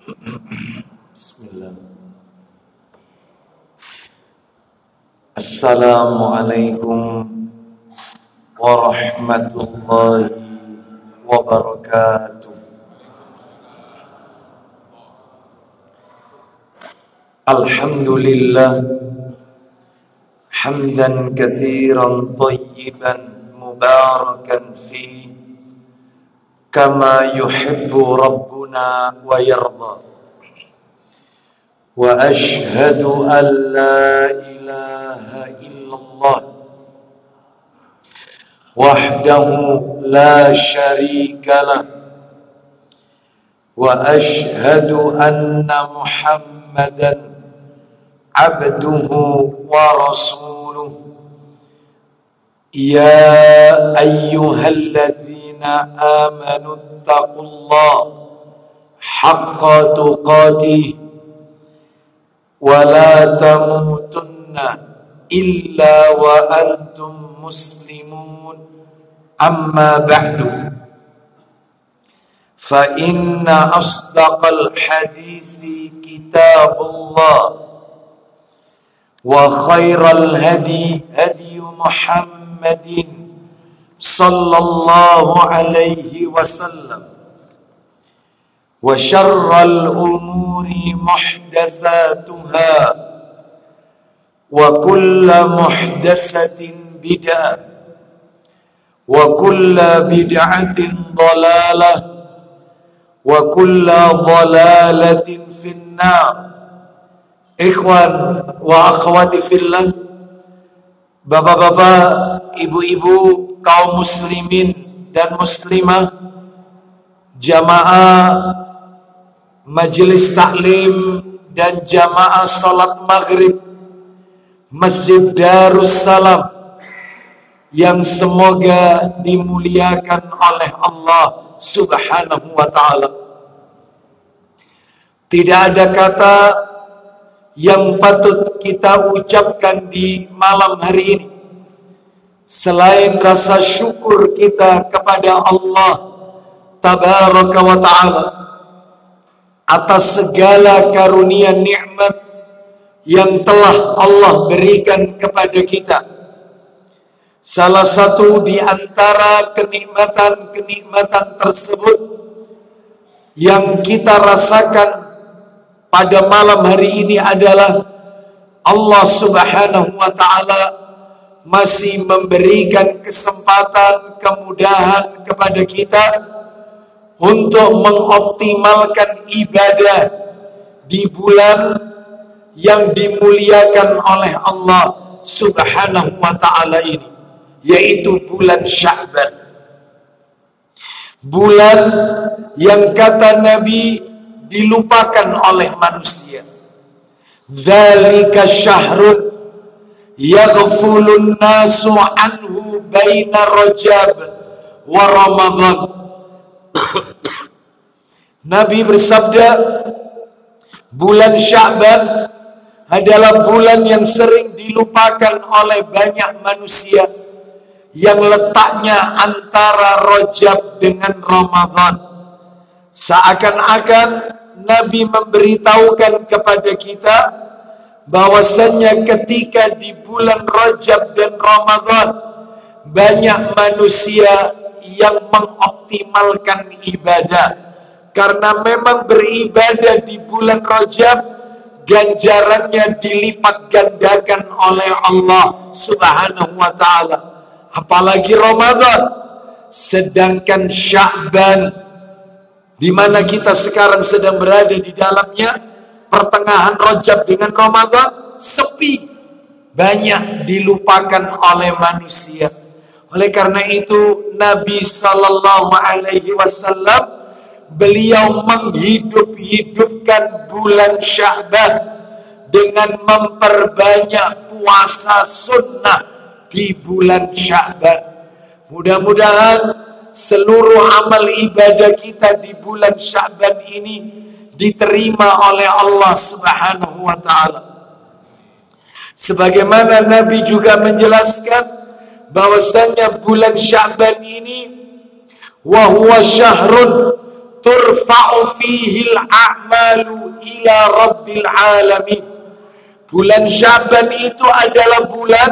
Bismillah. Assalamualaikum warahmatullahi wabarakatuh. Alhamdulillah hamdan katsiran thayyiban mubarakan fi kama yuhibbu rabbuna wa yarda. Wa ashhadu an la ilaha illallah wahdahu la syarika lah wa ashhadu anna Muhammadan abduhu wa rasuluh. Ya ayyuhalladzina amanu taqullaha haqqa tuqatih wa la tamutunna illa wa antum muslimun. Amma ba'du, fa inna asdaqal hadisi kitabullah wa khairal hadi hadi Muhammadin sallallahu alaihi wasallam wa syarral umuri muhdatsatuha wa kullu muhdatsatin bid'ah wa kullu bid'atin dhalalah wa kullu dhalalatin finnar. Ikhwan wa akhwati fillah, bapak-bapak, ibu-ibu, kaum muslimin dan muslimah, jamaah majelis taklim dan jamaah salat maghrib Masjid Darussalam yang semoga dimuliakan oleh Allah Subhanahu wa ta'ala. Tidak ada kata yang patut kita ucapkan di malam hari ini selain rasa syukur kita kepada Allah Tabaraka wa ta'ala atas segala karunia nikmat yang telah Allah berikan kepada kita. Salah satu di antara kenikmatan-kenikmatan tersebut yang kita rasakan pada malam hari ini adalah Allah Subhanahu wa ta'ala masih memberikan kesempatan, kemudahan kepada kita untuk mengoptimalkan ibadah di bulan yang dimuliakan oleh Allah Subhanahu wa ta'ala ini, yaitu bulan Sya'ban. Bulan yang kata Nabi dilupakan oleh manusia. Dzalika syahrun yaghfulun nasu anhu baina Rajab wa Ramadan. Nabi bersabda, bulan Sya'ban adalah bulan yang sering dilupakan oleh banyak manusia, yang letaknya antara Rajab dengan Ramadan. Seakan-akan Nabi memberitahukan kepada kita bahwasanya ketika di bulan Rajab dan Ramadan banyak manusia yang mengoptimalkan ibadah, karena memang beribadah di bulan Rajab ganjarannya dilipat gandakan oleh Allah Subhanahu wa ta'ala, apalagi Ramadan. Sedangkan Sya'ban, di mana kita sekarang sedang berada di dalamnya, pertengahan Rajab dengan Ramadan, sepi, banyak dilupakan oleh manusia. Oleh karena itu Nabi Sallallahu Alaihi Wasallam, beliau menghidup-hidupkan bulan Sya'ban dengan memperbanyak puasa sunnah di bulan Sya'ban. Mudah-mudahan seluruh amal ibadah kita di bulan Sya'ban ini diterima oleh Allah Subhanahu wa ta'ala. Sebagaimana Nabi juga menjelaskan bahwasanya bulan Sya'ban ini wa huwa syahrun turfa'u fihil a'malu ila rabbil alamin. Bulan Sya'ban itu adalah bulan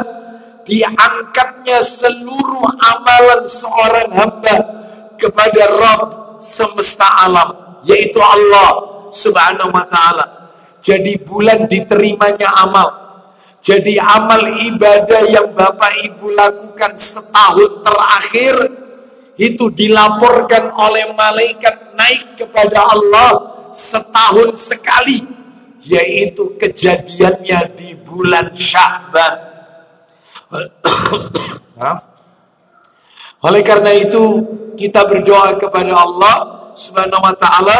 diangkatnya seluruh amalan seorang hamba kepada Rabb semesta alam, yaitu Allah Subhanahu wa ta'ala. Jadi bulan diterimanya amal. Jadi amal ibadah yang Bapak Ibu lakukan setahun terakhir itu dilaporkan oleh malaikat naik kepada Allah setahun sekali, yaitu kejadiannya di bulan Sya'ban. Oleh karena itu kita berdoa kepada Allah Subhanahu wa ta'ala,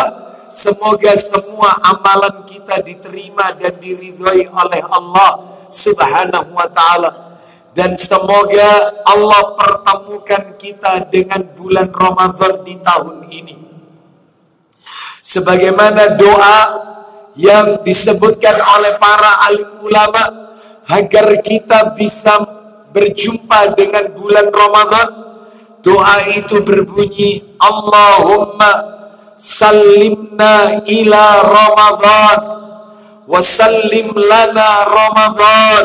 semoga semua amalan kita diterima dan diridhoi oleh Allah Subhanahu wa ta'ala, dan semoga Allah pertemukan kita dengan bulan Ramadan di tahun ini. Sebagaimana doa yang disebutkan oleh para alim ulama agar kita bisa berjumpa dengan bulan Ramadan, doa itu berbunyi, Allahumma sallimna ila Ramadan wa sallim lana Ramadan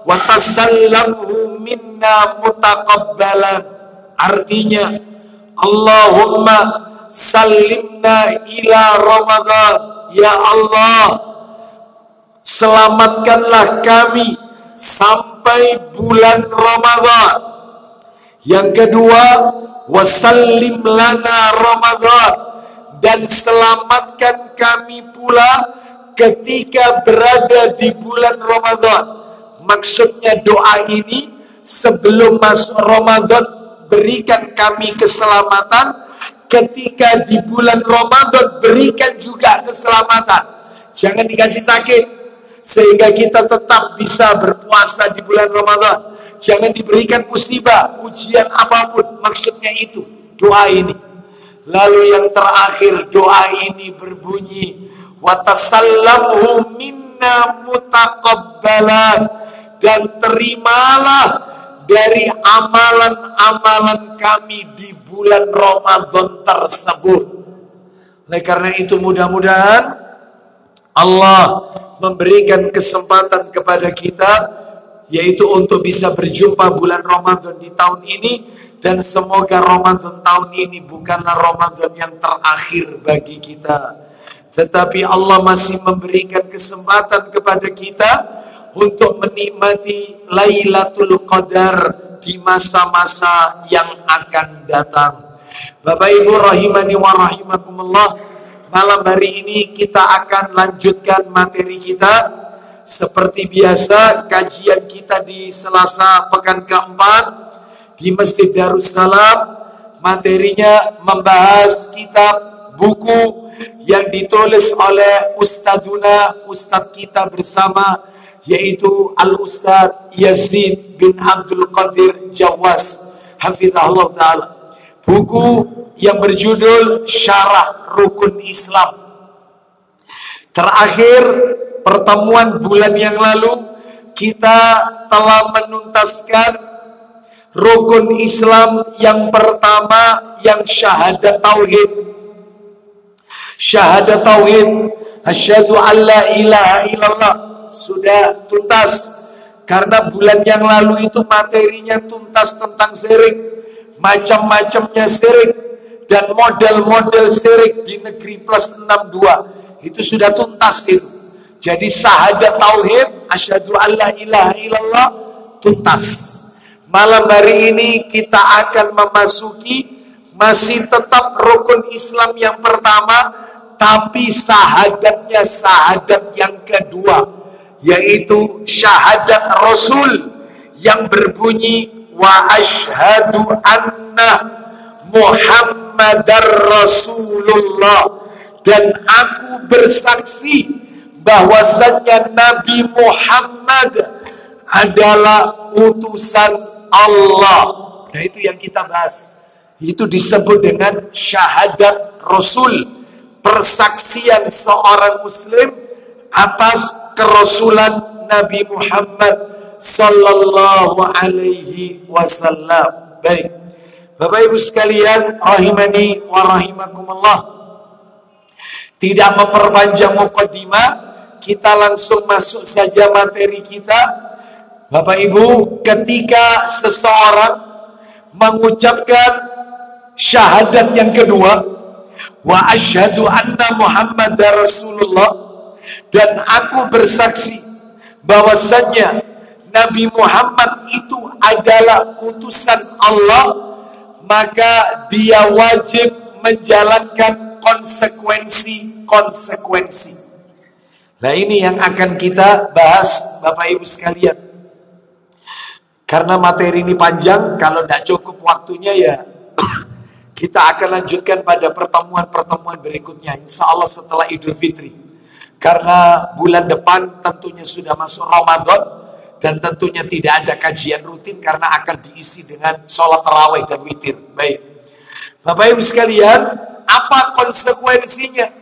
wa tasallamhu minna mutaqabbalan. Artinya, Allahumma sallimna ila Ramadan, ya Allah, selamatkanlah kami sampai bulan Ramadan. Yang kedua, wasallim lana Ramadan, dan selamatkan kami pula ketika berada di bulan Ramadan. Maksudnya doa ini, sebelum masuk Ramadan berikan kami keselamatan, ketika di bulan Ramadan berikan juga keselamatan. Jangan dikasih sakit sehingga kita tetap bisa berpuasa di bulan Ramadan. Jangan diberikan musibah, ujian apapun. Maksudnya itu doa ini. Lalu yang terakhir, doa ini berbunyi, wa tasallamhu minna mutaqabbalan, dan terimalah dari amalan-amalan kami di bulan Ramadan tersebut. Oleh karena itu mudah-mudahan Allah memberikan kesempatan kepada kita, yaitu untuk bisa berjumpa bulan Ramadan di tahun ini, dan semoga Ramadan tahun ini bukanlah Ramadan yang terakhir bagi kita, tetapi Allah masih memberikan kesempatan kepada kita untuk menikmati Lailatul Qadar di masa-masa yang akan datang. Bapak Ibu rahimani wa rahimakumullah, malam hari ini kita akan lanjutkan materi kita. Seperti biasa, kajian kita di Selasa pekan keempat di Masjid Darussalam, materinya membahas kitab buku yang ditulis oleh Ustadz kita bersama, yaitu Al-Ustadz Yazid bin Abdul Qadir Jawas, hafizahullah ta'ala. Buku yang berjudul Syarah Rukun Islam. Terakhir, pertemuan bulan yang lalu, kita telah menuntaskan rukun Islam yang pertama, yang syahadat tauhid. Syahadat tauhid, asyhadu an la ilaha illallah, sudah tuntas. Karena bulan yang lalu itu materinya tuntas tentang syirik, macam-macamnya syirik, dan model-model syirik di negeri plus 62 itu sudah tuntas itu. Jadi syahadat tauhid, asyhadu an la ilaha illallah, tuntas. Malam hari ini kita akan memasuki masih tetap rukun Islam yang pertama, tapi syahadatnya syahadat yang kedua, yaitu syahadat Rasul yang berbunyi wa asyhadu anna Muhammadar Rasulullah, dan aku bersaksi bahwasanya Nabi Muhammad adalah utusan Allah. Nah, itu yang kita bahas. Itu disebut dengan syahadat Rasul, persaksian seorang muslim atas kerasulan Nabi Muhammad sallallahu alaihi wasallam. Baik, Bapak Ibu sekalian rahimani wa rahimakumullah, Tidak memperpanjang mukadimah, kita langsung masuk saja materi kita. Bapak Ibu, ketika seseorang mengucapkan syahadat yang kedua, wa asyhadu anna Muhammadar Rasulullah, dan aku bersaksi bahwasannya Nabi Muhammad itu adalah utusan Allah, maka dia wajib menjalankan konsekuensi. Nah, ini yang akan kita bahas Bapak Ibu sekalian. Karena materi ini panjang, kalau tidak cukup waktunya ya kita akan lanjutkan pada pertemuan-pertemuan berikutnya, insya Allah setelah Idul Fitri. Karena bulan depan tentunya sudah masuk Ramadan, dan tentunya tidak ada kajian rutin karena akan diisi dengan sholat tarawih dan witir. Baik, Bapak Ibu sekalian, apa konsekuensinya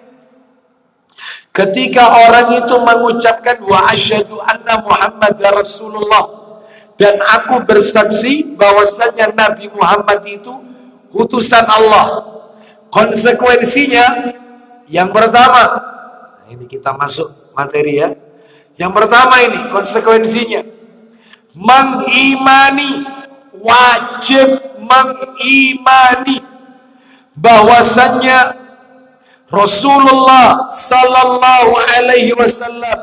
ketika orang itu mengucapkan wa asyhadu anna Muhammadar Rasulullah, dan aku bersaksi bahwasanya Nabi Muhammad itu utusan Allah? Konsekuensinya yang pertama, ini kita masuk materi ya. Yang pertama ini konsekuensinya, mengimani, wajib mengimani bahwasanya Rasulullah Sallallahu Alaihi Wasallam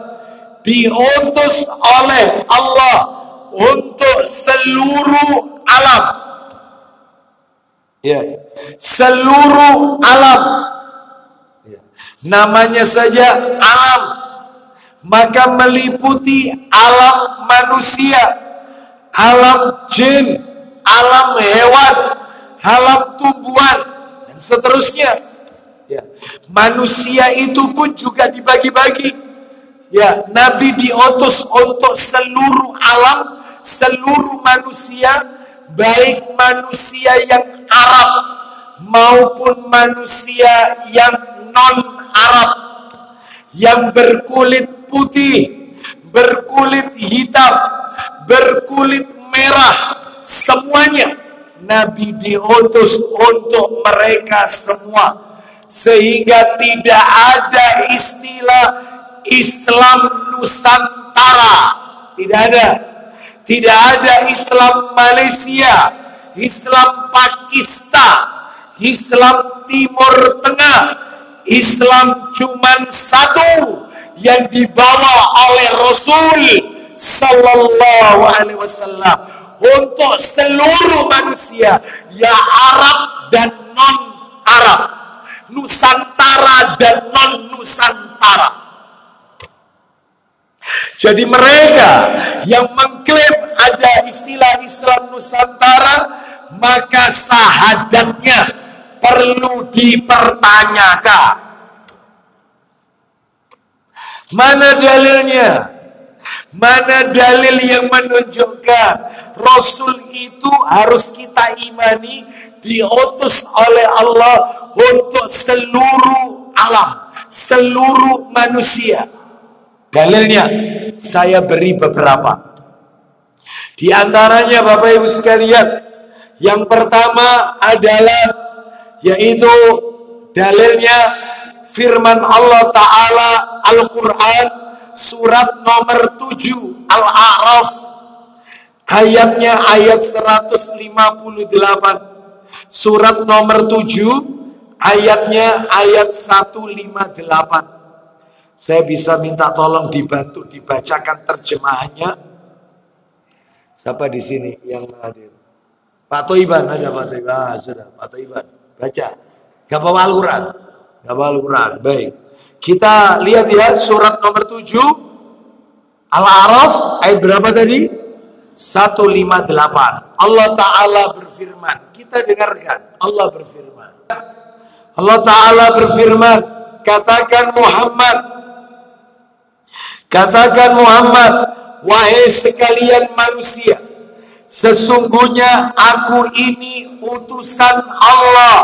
diutus oleh Allah untuk seluruh alam. Ya, seluruh alam. Ya. Namanya saja alam, maka meliputi alam manusia, alam jin, alam hewan, alam tumbuhan, dan seterusnya. Ya. Manusia itu pun juga dibagi-bagi. Ya, Nabi diutus untuk seluruh alam, seluruh manusia, baik manusia yang Arab maupun manusia yang non-Arab, yang berkulit putih, berkulit hitam, berkulit merah, semuanya Nabi diutus untuk mereka semua. Sehingga tidak ada istilah Islam Nusantara, tidak ada. Tidak ada Islam Malaysia, Islam Pakistan, Islam Timur Tengah. Islam cuman satu yang dibawa oleh Rasul Sallallahu Alaihi Wasallam untuk seluruh manusia, ya Arab dan non Arab, Nusantara dan non Nusantara. Jadi mereka yang mengklaim ada istilah Islam Nusantara, maka syahadatnya perlu dipertanyakan. Mana dalilnya? Mana dalil yang menunjukkan Rasul itu harus kita imani diutus oleh Allah untuk seluruh alam, seluruh manusia? Dalilnya saya beri beberapa. Di antaranya Bapak Ibu sekalian, yang pertama adalah yaitu dalilnya firman Allah Ta'ala Al-Quran surat nomor 7 Al-A'raf, ayatnya ayat 158. Surat nomor 7 ayatnya ayat 158. Saya bisa minta tolong dibantu dibacakan terjemahannya. Siapa di sini yang hadir? Pak Toiban, ada Pak Toiban. Sudah, Pak Toiban. Baca. Gak bawa Al-Quran. Gak bawa Al-Quran. Baik. Kita lihat ya, surat nomor 7 Al-A'raf, ayat berapa tadi? 158. Allah Ta'ala berfirman. Kita dengarkan. Allah berfirman. Allah Ta'ala berfirman. Katakan Muhammad, wahai sekalian manusia, sesungguhnya aku ini utusan Allah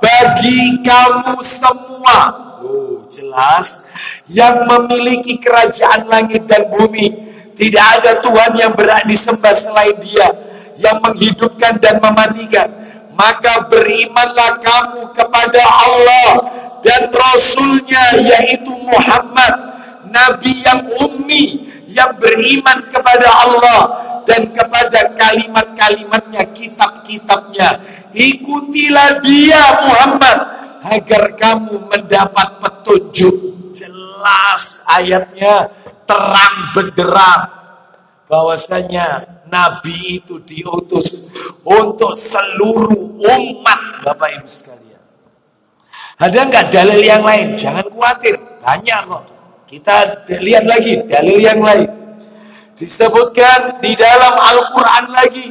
bagi kamu semua. Oh, jelas. Yang memiliki kerajaan langit dan bumi. Tidak ada Tuhan yang berhak disembah selain Dia, yang menghidupkan dan mematikan. Maka berimanlah kamu kepada Allah dan Rasulnya yaitu Muhammad, Nabi yang ummi, yang beriman kepada Allah dan kepada kalimat-kalimatnya, kitab-kitabnya. Ikutilah dia Muhammad agar kamu mendapat petunjuk. Jelas ayatnya, terang benderang bahwasanya Nabi itu diutus untuk seluruh umat. Bapak Ibu sekalian, ada nggak dalil yang lain? Jangan khawatir, banyak kok. Kita lihat lagi dalil yang lain. Disebutkan di dalam Al-Quran lagi,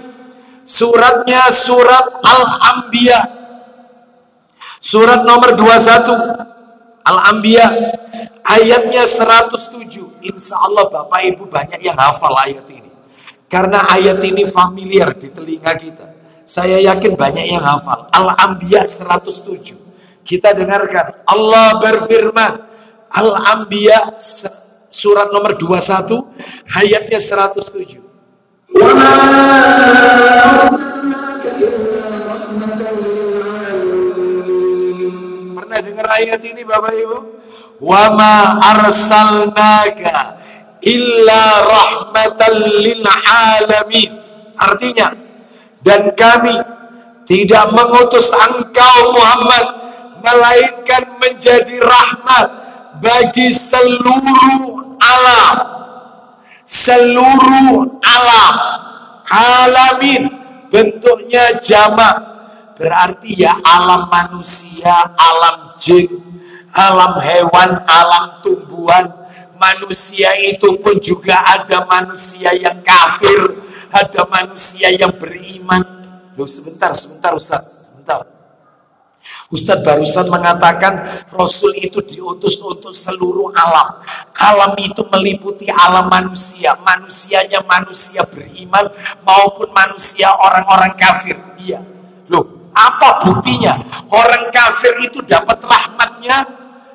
suratnya surat Al-Anbiya, surat nomor 21 Al-Anbiya, ayatnya 107. Insya Allah Bapak Ibu banyak yang hafal ayat ini, karena ayat ini familiar di telinga kita. Saya yakin banyak yang hafal. Al-Anbiya 107. Kita dengarkan. Allah berfirman, Al-Anbiya surat nomor 21 ayatnya 107. Pernah dengar ayat ini Bapak Ibu? Wa ma arsalnaka illa rahmatan lil alamin. Artinya, dan kami tidak mengutus engkau Muhammad melainkan menjadi rahmat bagi seluruh alam. Seluruh alam. Alamin bentuknya jamak, berarti ya alam manusia, alam jin, alam hewan, alam tumbuhan. Manusia itu pun juga ada manusia yang kafir, ada manusia yang beriman. Loh, sebentar Ustaz, sebentar. Ustadz barusan mengatakan Rasul itu diutus untuk seluruh alam. Alam itu meliputi alam manusia. Manusianya manusia beriman maupun manusia orang-orang kafir. Iya. Loh, apa buktinya? Orang kafir itu dapat rahmatnya,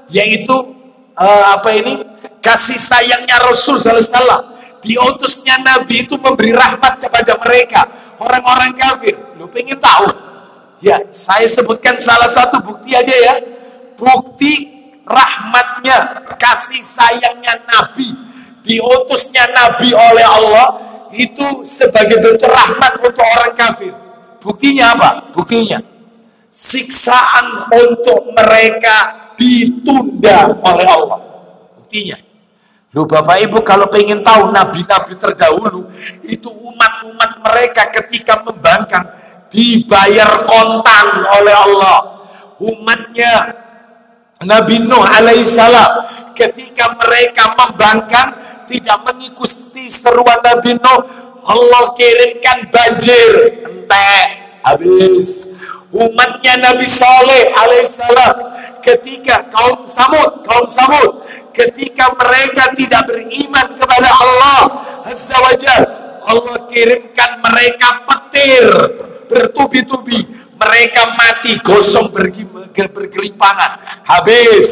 yaitu kasih sayangnya Rasul sallallahu alaihi wasallam. Diutusnya Nabi itu memberi rahmat kepada mereka, orang-orang kafir. Loh, pengen tahu? Ya, saya sebutkan salah satu bukti aja ya. Bukti rahmatnya, kasih sayangnya Nabi, diutusnya Nabi oleh Allah itu sebagai bentuk rahmat untuk orang kafir. Buktinya apa? Buktinya siksaan untuk mereka ditunda oleh Allah. Buktinya, loh Bapak Ibu kalau pengen tahu nabi-nabi terdahulu itu umat-umat mereka ketika membangkang dibayar kontan oleh Allah. Umatnya Nabi Nuh alaihissalam ketika mereka membangkang tidak mengikuti seruan Nabi Nuh, Allah kirimkan banjir, entek, habis. Umatnya Nabi Saleh alaihissalam ketika kaum Samud ketika mereka tidak beriman kepada Allah azza wajalla, Allah kirimkan mereka petir bertubi-tubi, mereka mati gosong bergelimpangan, habis.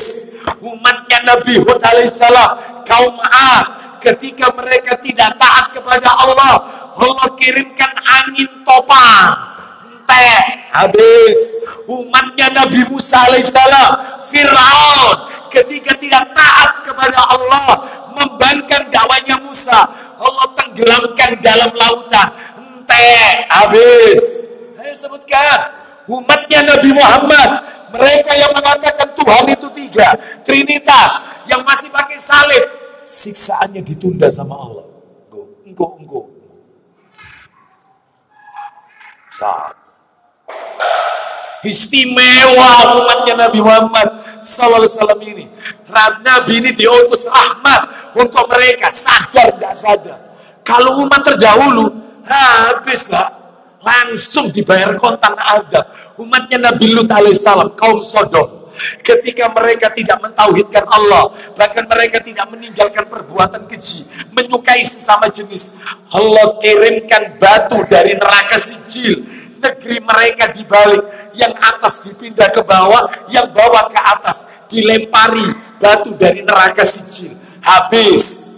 Umatnya Nabi Hud alaihissalam, kaum Ad, ketika mereka tidak taat kepada Allah, Allah kirimkan angin topan, entek, habis. Umatnya Nabi Musa alaihissalam, Fir'aun, ketika tidak taat kepada Allah, membangkang dakwanya Musa, Allah tenggelamkan dalam lautan, entek, habis. Saya sebutkan umatnya Nabi Muhammad, mereka yang mengatakan Tuhan itu tiga, Trinitas, yang masih pakai salib, siksaannya ditunda sama Allah. Engkau. Istimewa umatnya Nabi Muhammad sallallahu alaihi wasallam ini. Nabi ini diutus rahmat untuk mereka, sadar tidak sadar. Kalau umat terdahulu habis lah, langsung dibayar kontan azab. Umatnya Nabi Lut alaihissalam, kaum Sodom, ketika mereka tidak mentauhidkan Allah, bahkan mereka tidak meninggalkan perbuatan keji, menyukai sesama jenis, Allah kirimkan batu dari neraka Sijil. Negeri mereka dibalik, yang atas dipindah ke bawah, yang bawah ke atas, dilempari batu dari neraka Sijil, habis.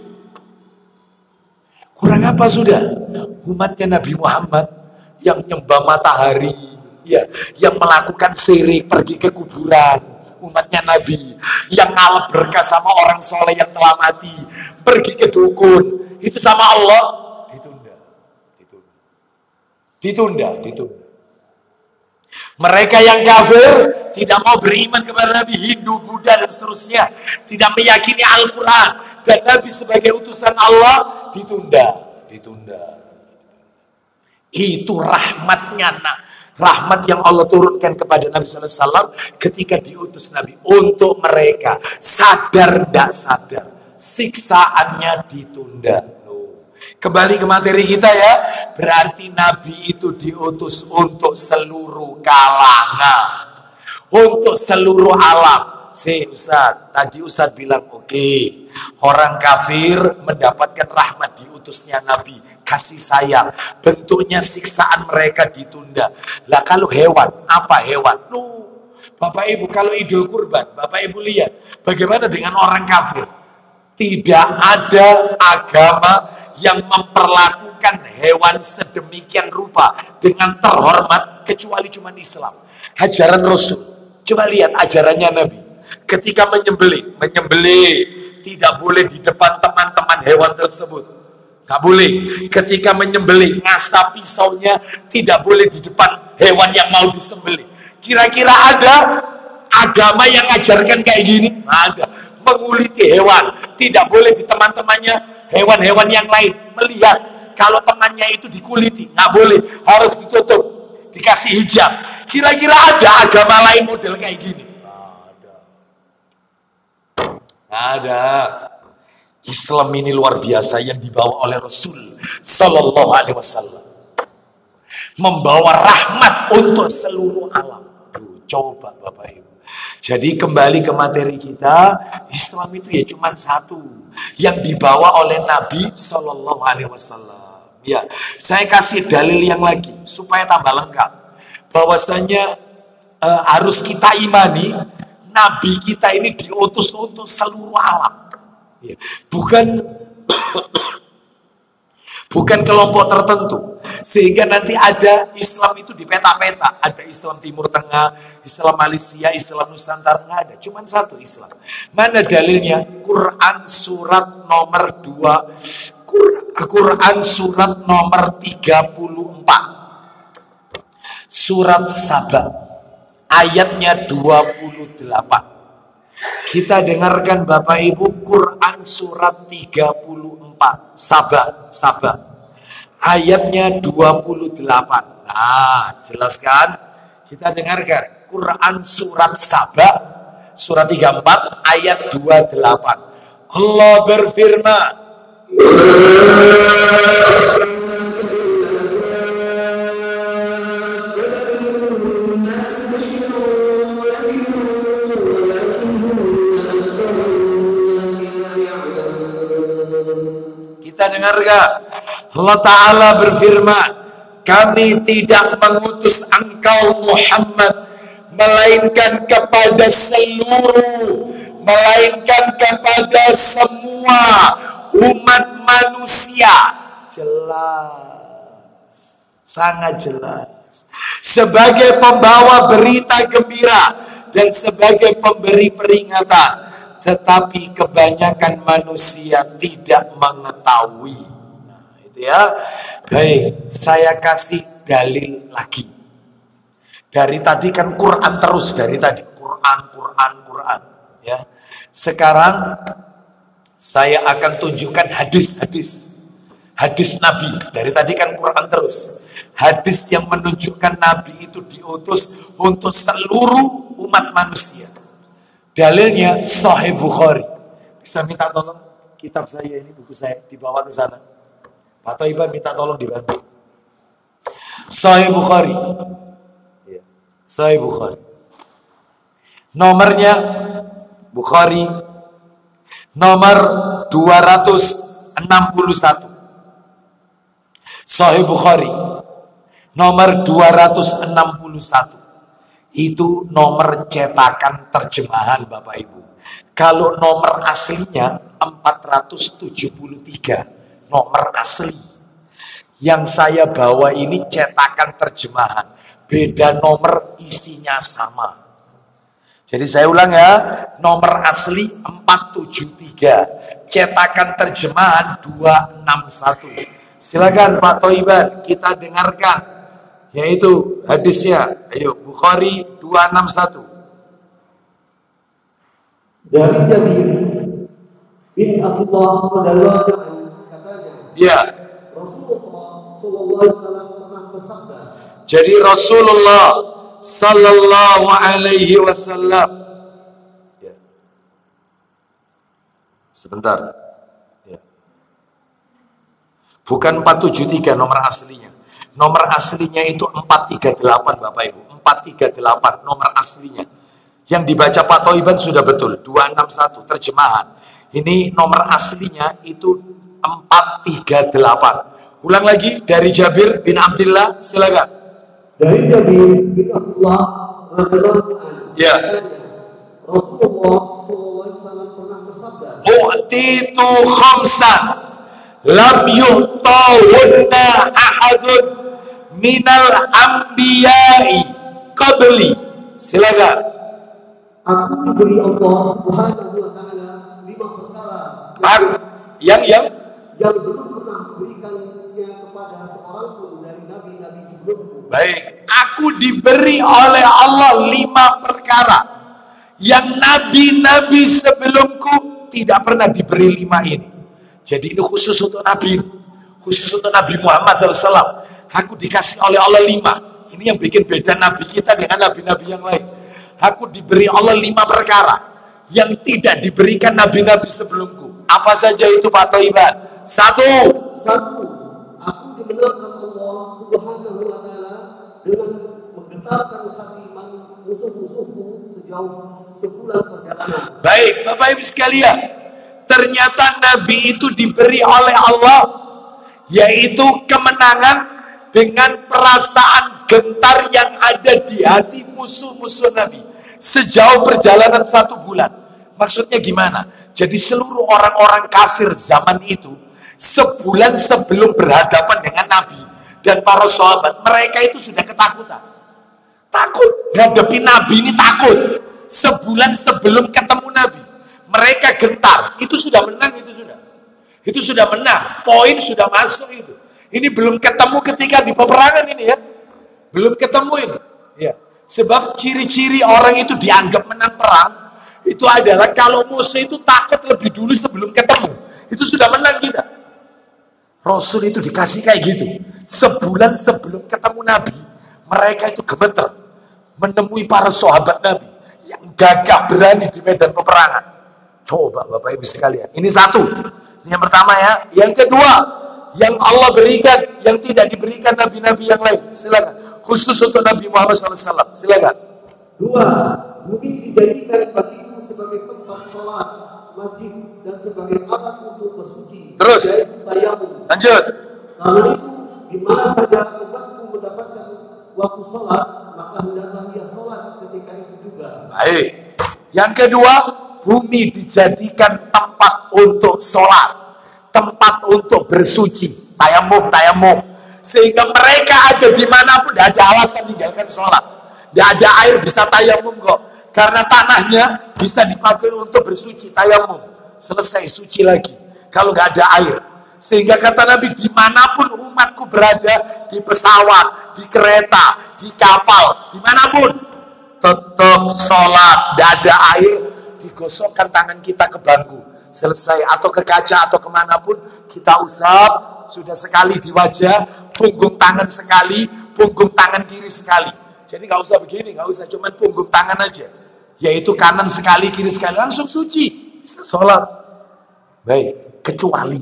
Kurang apa sudah? Umatnya Nabi Muhammad yang nyembah matahari, ya, yang melakukan syirik, pergi ke kuburan, umatnya Nabi yang ngalap berkah sama orang soleh yang telah mati, pergi ke dukun, itu sama Allah ditunda. Mereka yang kafir tidak mau beriman kepada Nabi, Hindu, Buddha dan seterusnya, tidak meyakini Al-Quran dan Nabi sebagai utusan Allah, ditunda. Itu rahmatnya, rahmat yang Allah turunkan kepada Nabi SAW ketika diutus Nabi untuk mereka. Sadar tidak sadar, siksaannya ditunda. Kembali ke materi kita ya, berarti Nabi itu diutus untuk seluruh kalangan, untuk seluruh alam. Ustaz, tadi Ustaz bilang oke, orang kafir mendapatkan rahmat diutusnya Nabi, kasih sayang, bentuknya siksaan mereka ditunda. Lah kalau hewan, apa hewan? Bapak Ibu, kalau Idul Kurban, Bapak Ibu lihat bagaimana dengan orang kafir. Tidak ada agama yang memperlakukan hewan sedemikian rupa dengan terhormat kecuali cuma Islam. Ajaran Rasul. Coba lihat ajarannya Nabi. Ketika menyembelih tidak boleh di depan teman-teman hewan tersebut. Nggak boleh. Ketika menyembelih, ngasah pisaunya tidak boleh di depan hewan yang mau disembelih. Kira-kira ada agama yang ajarkan kayak gini? Ada. Menguliti hewan tidak boleh di teman-temannya hewan-hewan yang lain melihat. Kalau temannya itu dikuliti, nggak boleh, harus ditutup, dikasih hijab. Kira-kira ada agama lain model kayak gini? Ada. Islam ini luar biasa yang dibawa oleh Rasul Sallallahu Alaihi Wasallam, membawa rahmat untuk seluruh alam. Coba Bapak Ibu. Jadi kembali ke materi kita, Islam itu ya cuma satu yang dibawa oleh Nabi Sallallahu Alaihi Wasallam. Ya, saya kasih dalil yang lagi supaya tambah lengkap. Bahwasanya harus kita imani Nabi kita ini diutus untuk seluruh alam. Ya, bukan kelompok tertentu. Sehingga nanti ada Islam itu di peta-peta. Ada Islam Timur Tengah, Islam Malaysia, Islam Nusantara. Nggak ada, cuma satu Islam. Mana dalilnya? Quran surat nomor 2, Quran surat nomor 34, surat Saba, ayatnya 28. Kita dengarkan Bapak Ibu, Quran surat 34, Saba, ayatnya 28. Nah, jelaskan. Kita dengarkan Quran surat Saba, surat 34, ayat 28. Allah berfirman, kita dengarkan. Allah Ta'ala berfirman, kami tidak mengutus engkau Muhammad melainkan kepada semua umat manusia. Jelas, sangat jelas. Sebagai pembawa berita gembira dan sebagai pemberi peringatan. Tetapi kebanyakan manusia tidak mengetahui. Nah, itu ya. Baik, saya kasih dalil lagi. Dari tadi kan Quran terus, dari tadi Quran, ya. Sekarang saya akan tunjukkan hadis Nabi. Dari tadi kan Quran terus. Hadis yang menunjukkan Nabi itu diutus untuk seluruh umat manusia. Dalilnya Sahih Bukhari. Bisa minta tolong kitab saya ini, buku saya dibawa ke sana. Pak Toiban minta tolong dibantu. Sahih Bukhari. Ya. Sahih Bukhari. Nomornya Bukhari nomor 261. Sahih Bukhari nomor 261. Itu nomor cetakan terjemahan Bapak Ibu. Kalau nomor aslinya 473, nomor asli. Yang saya bawa ini cetakan terjemahan. Beda nomor, isinya sama. Jadi saya ulang ya, nomor asli 473, cetakan terjemahan 261. Silakan Pak Thoiban, kita dengarkan, yaitu hadisnya. Ayo, Bukhari 261. Dari Jabir bin Abdullah radhiyallahu anhu katanya, ya, Rasulullah sallallahu alaihi wasallam pernah bersabda. Jadi Rasulullah sallallahu alaihi wasallam, ya. Sebentar, ya. Bukan 473 nomor aslinya. Nomor aslinya itu 438 Bapak Ibu, 438 nomor aslinya. Yang dibaca Pak Thoiban sudah betul, 261 terjemahan. Ini nomor aslinya itu 438. Ulang lagi dari Jabir bin Abdullah, silakan. Dari Jabir bin Abdullah radhiyallahu anhu. Ya. Rasulullah sallallahu alaihi wasallam pernah bersabda. U'titu khamsan lam yu'tahunna ahadun minal anbiya'i qabli. Silakan. Aku diberi Allah Subhanahu wa taala 5 perkara yang belum pernah memberikannya kepada seorang pun dari nabi-nabi sebelumku. Baik, aku diberi oleh Allah 5 perkara yang nabi-nabi sebelumku tidak pernah diberi 5 ini. Jadi ini khusus untuk nabi, khusus untuk Nabi Muhammad SAW. Aku dikasih oleh Allah 5. Ini yang bikin beda nabi kita dengan nabi-nabi yang lain. Aku diberi Allah 5 perkara yang tidak diberikan nabi-nabi sebelumku. Apa saja itu Pak Thoiban? Satu, aku dibenarkan Allah Subhanahu wa taala dengan menggetarkan hati musuh-musuhku sejauh sebulan perjalanan. Baik, Bapak Ibu sekalian, ternyata nabi itu diberi oleh Allah yaitu kemenangan dengan perasaan gentar yang ada di hati musuh-musuh Nabi sejauh perjalanan 1 bulan. Maksudnya gimana? Jadi seluruh orang-orang kafir zaman itu sebulan sebelum berhadapan dengan Nabi dan para sahabat, mereka itu sudah ketakutan. Takut ngadepin Nabi ini, takut. Sebulan sebelum ketemu Nabi mereka gentar. Itu sudah menang, itu sudah menang. Poin sudah masuk itu. Ini belum ketemu ketika di peperangan ini ya. Belum ketemu ini. Ya. Sebab ciri-ciri orang itu dianggap menang perang itu adalah kalau musuh itu takut lebih dulu sebelum ketemu. Itu sudah menang kita. Rasul itu dikasih kayak gitu. Sebulan sebelum ketemu Nabi, mereka itu gemeter menemui para sahabat Nabi yang gagah berani di medan peperangan. Coba Bapak Ibu sekalian. Ini satu. Ini yang pertama ya. Yang kedua, yang Allah berikan, yang tidak diberikan nabi-nabi yang lain. Silakan. Khusus untuk Nabi Muhammad SAW. Silakan. 2. Bumi dijadikan bagiku sebagai tempat sholat, masjid, dan sebagai alat untuk bersuci. Terus. Lanjut. Lalu itu, di mana saja umatku mendapatkan waktu sholat, maka hendaklah ia sholat ketika itu juga. Baik. Yang kedua, bumi dijadikan tempat untuk sholat, tempat untuk bersuci, tayamum. Sehingga mereka ada dimanapun, tidak ada alasan meninggalkan sholat. Tidak ada air, bisa tayamum kok. Karena tanahnya bisa dipakai untuk bersuci, tayamum. Selesai, suci lagi. Kalau nggak ada air. Sehingga kata Nabi, dimanapun umatku berada, di pesawat, di kereta, di kapal, dimanapun, tetap sholat. Tidak ada air, digosokkan tangan kita ke bangku. Selesai, atau ke kaca, atau kemanapun, kita usap, sudah sekali di wajah, punggung tangan sekali, punggung tangan kiri sekali. Jadi nggak usah begini, nggak usah, cuman punggung tangan aja. Yaitu kanan sekali, kiri sekali, langsung suci. Bisa sholat. Baik, kecuali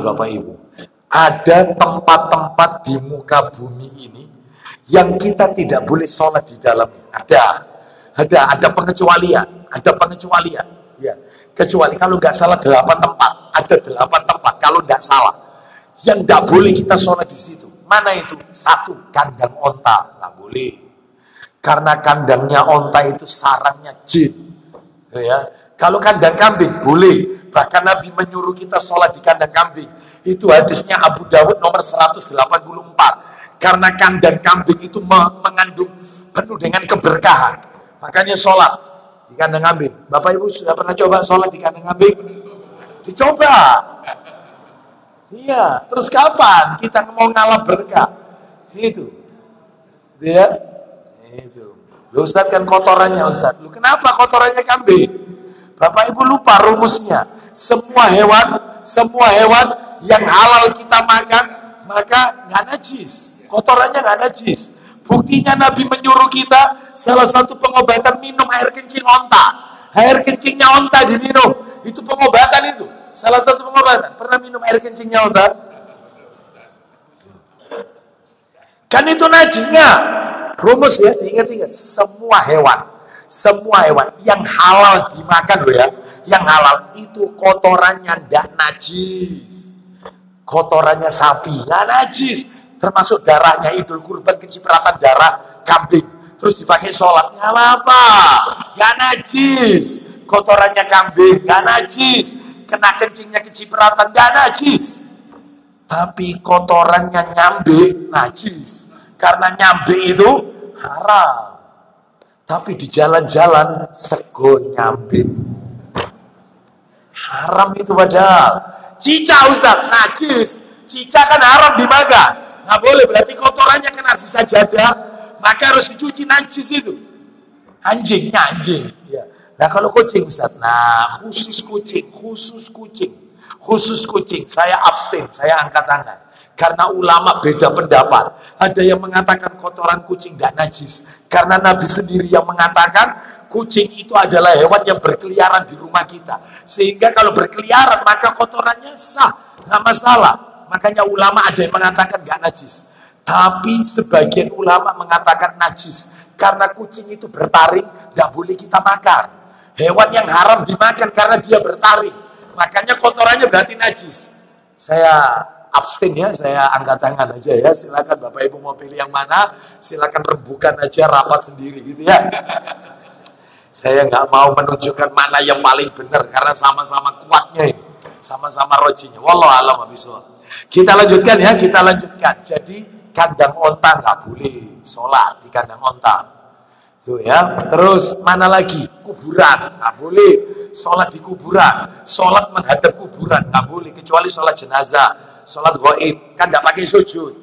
Bapak Ibu, ada tempat-tempat di muka bumi ini yang kita tidak boleh sholat di dalamnya. Ada pengecualian. Ya, kecuali kalau nggak salah 8 tempat, ada 8 tempat kalau nggak salah yang nggak boleh kita sholat di situ. Mana itu? 1, kandang onta, nggak boleh. Karena kandangnya onta itu sarangnya jin. Ya, kalau kandang kambing boleh. Bahkan Nabi menyuruh kita sholat di kandang kambing. Itu hadisnya Abu Dawud nomor 184. Karena kandang kambing itu mengandung penuh dengan keberkahan. Makanya sholat di kandang kambing. Bapak Ibu sudah pernah coba sholat di kandang kambing? Dicoba. Iya, terus kapan kita mau ngalah berkah? Itu. Ya. Itu. Lu Ustaz kan kotorannya Ustaz. Lu kenapa kotorannya kambing? Bapak Ibu lupa rumusnya. Semua hewan yang halal kita makan, maka nggak najis. Kotorannya nggak najis. Buktinya Nabi menyuruh kita salah satu pengobatan minum air kencing onta. Air kencingnya onta diminum. Itu pengobatan itu. Salah satu pengobatan. Pernah minum air kencingnya onta? Kan itu najisnya. Rumus ya, diingat-ingat. Semua hewan yang halal dimakan loh ya. Yang halal itu kotorannya ndak najis. Kotorannya sapi nggak najis. Termasuk darahnya Idul Kurban, kecipratan darah kambing, terus dipakai sholat, nggak apa-apa, nggak najis. Kotorannya kambing nggak najis, kena kencingnya kecipratan nggak najis. Tapi kotorannya nyambe najis, karena nyambe itu haram. Tapi di jalan-jalan sego nyambe haram itu padahal. Cica Ustaz najis, cica kan haram dimakan. Nggak boleh, berarti kotorannya kena sisa jadah, maka harus dicuci, najis itu. Anjing. Ya. Nah kalau kucing Ustaz, nah khusus kucing, saya abstain, saya angkat tangan. Karena ulama beda pendapat. Ada yang mengatakan kotoran kucing nggak najis, karena Nabi sendiri yang mengatakan kucing itu adalah hewan yang berkeliaran di rumah kita. Sehingga kalau berkeliaran maka kotorannya sah, nggak masalah. Makanya ulama ada yang mengatakan nggak najis. Tapi sebagian ulama mengatakan najis. Karena kucing itu bertaring, nggak boleh kita makan. Hewan yang haram dimakan karena dia bertaring. Makanya kotorannya berarti najis. Saya abstain ya, saya angkat tangan aja ya. Silakan Bapak Ibu mau pilih yang mana, silakan rembukan aja rapat sendiri gitu ya. Saya nggak mau menunjukkan mana yang paling benar karena sama-sama kuatnya, sama-sama rojinya. Wallahu a'lam bishawab. Kita lanjutkan ya, Jadi kandang onta nggak boleh sholat di kandang onta. Tuh ya. Terus mana lagi? Kuburan nggak boleh sholat di kuburan. Sholat menghadap kuburan nggak boleh kecuali sholat jenazah, sholat gaib kan nggak pakai sujud.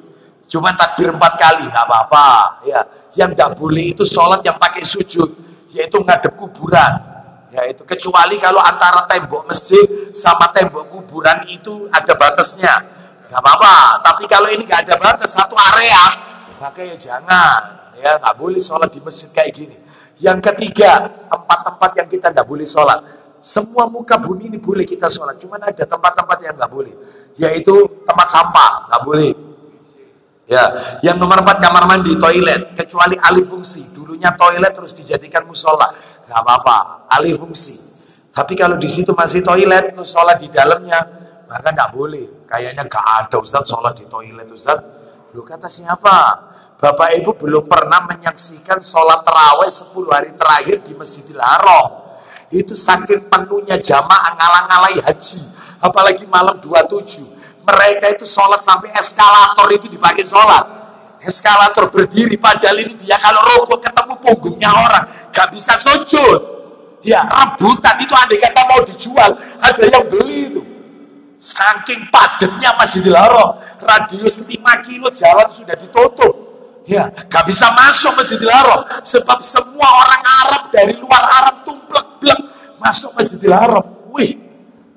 Cuma takbir 4 kali nggak apa-apa. Ya. Yang nggak boleh itu sholat yang pakai sujud, yaitu menghadap kuburan. Ya itu kecuali kalau antara tembok masjid sama tembok kuburan itu ada batasnya. Nggak apa-apa, tapi kalau ini nggak ada batas, satu area, maka ya jangan, ya nggak boleh sholat di masjid kayak gini. Yang ketiga, tempat-tempat yang kita nggak boleh sholat. Semua muka bumi ini boleh kita sholat, cuman ada tempat-tempat yang nggak boleh, yaitu tempat sampah, nggak boleh. Ya, yang nomor 4 kamar mandi, toilet, kecuali alih fungsi. Dulunya toilet terus dijadikan musola, nggak apa-apa, alih fungsi. Tapi kalau di situ masih toilet, lu sholat di dalamnya, maka nggak boleh. Kayaknya nggak ada Ustaz sholat di toilet Ustaz. Lu kata siapa? Bapak Ibu belum pernah menyaksikan sholat terawih 10 hari terakhir di Masjidil Haram. Itu saking penuhnya jamaah ngalang-ngalai haji, apalagi malam 27. Mereka itu sholat sampai eskalator itu dipakai sholat. Eskalator berdiri, padahal ini dia kalau rokok ketemu punggungnya orang gak bisa sujud. Ya rebutan itu andai kata mau dijual, ada yang beli itu. Saking padatnya Masjidil Haram, radius 5 kilo jalan sudah ditutup. Ya, gak bisa masuk Masjidil Haram sebab semua orang Arab dari luar Arab tumplek-blek masuk Masjidil Haram. Wih,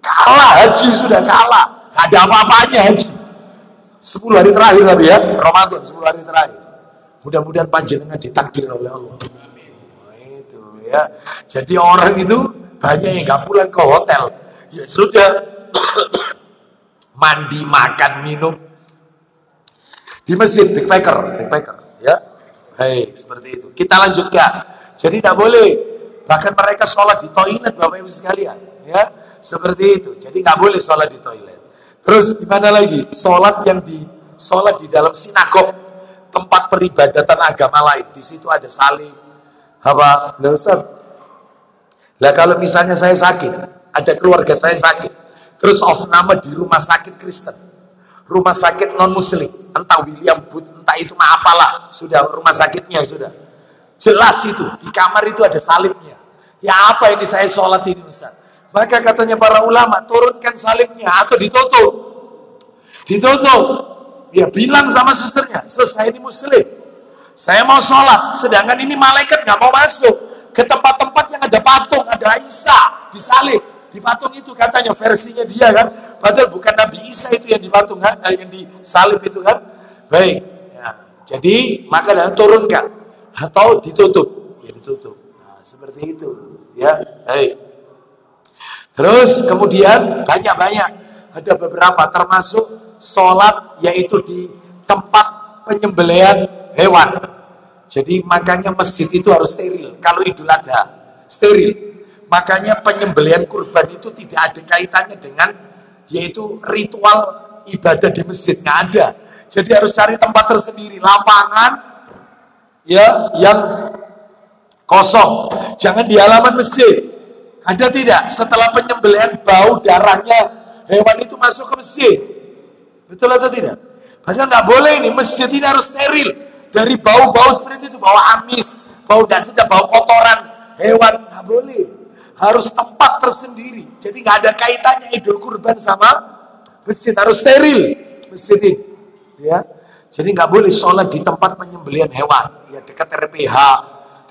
kalah haji, sudah kalah. Gak ada apa-apanya haji. 10 hari terakhir tapi ya, Ramadan 10 hari terakhir. Mudah-mudahan panjenengan ditakdir oleh Allah. Nah, itu ya. Jadi orang itu banyak yang gak pulang ke hotel. Ya sudah, mandi, makan, minum di masjid, backpacker ya. Baik, seperti itu. Kita lanjutkan. Jadi tidak boleh. Bahkan mereka sholat di toilet, Bapak Ibu sekalian, ya. Seperti itu. Jadi nggak boleh sholat di toilet. Terus di mana lagi? Sholat di dalam sinagog, tempat peribadatan agama lain. Di situ ada salib. Apa? Nah, Ustaz. Lah kalau misalnya saya sakit, ada keluarga saya sakit, terus off nama di rumah sakit Kristen. rumah sakit non muslim, entah William Booth, entah itu mah apalah, sudah rumah sakitnya sudah jelas itu di kamar itu ada salibnya. Ya apa ini saya sholat ini Ustaz? Maka katanya para ulama, turunkan salibnya atau ditutup. Ya bilang sama susternya, saya ini muslim, saya mau sholat, sedangkan ini malaikat nggak mau masuk ke tempat-tempat yang ada patung, ada Isa disalib di patung itu, katanya versinya dia kan, padahal bukan Nabi Isa itu yang di patung kan, yang disalib itu kan. Baik, ya. Jadi maka turunkan atau ditutup, ya ditutup. Nah, seperti itu, ya. Baik. Terus kemudian banyak ada beberapa termasuk sholat yaitu di tempat penyembelihan hewan. Jadi makanya masjid itu harus steril. Kalau Idul Adha steril. Makanya penyembelihan kurban itu tidak ada kaitannya dengan yaitu ritual ibadah di masjid, nggak ada. Jadi harus cari tempat tersendiri, lapangan ya yang kosong. Jangan di halaman masjid. Ada tidak? Setelah penyembelihan bau darahnya hewan itu masuk ke masjid. Betul atau tidak? Padahal nggak boleh ini, masjid ini harus steril dari bau-bau seperti itu, bau amis, bau tidak sedap, bau kotoran hewan, nggak boleh. Harus tempat tersendiri. Jadi nggak ada kaitannya Idul Kurban sama masjid, harus steril masjid ini. Ya, jadi nggak boleh sholat di tempat penyembelihan hewan, ya dekat RPH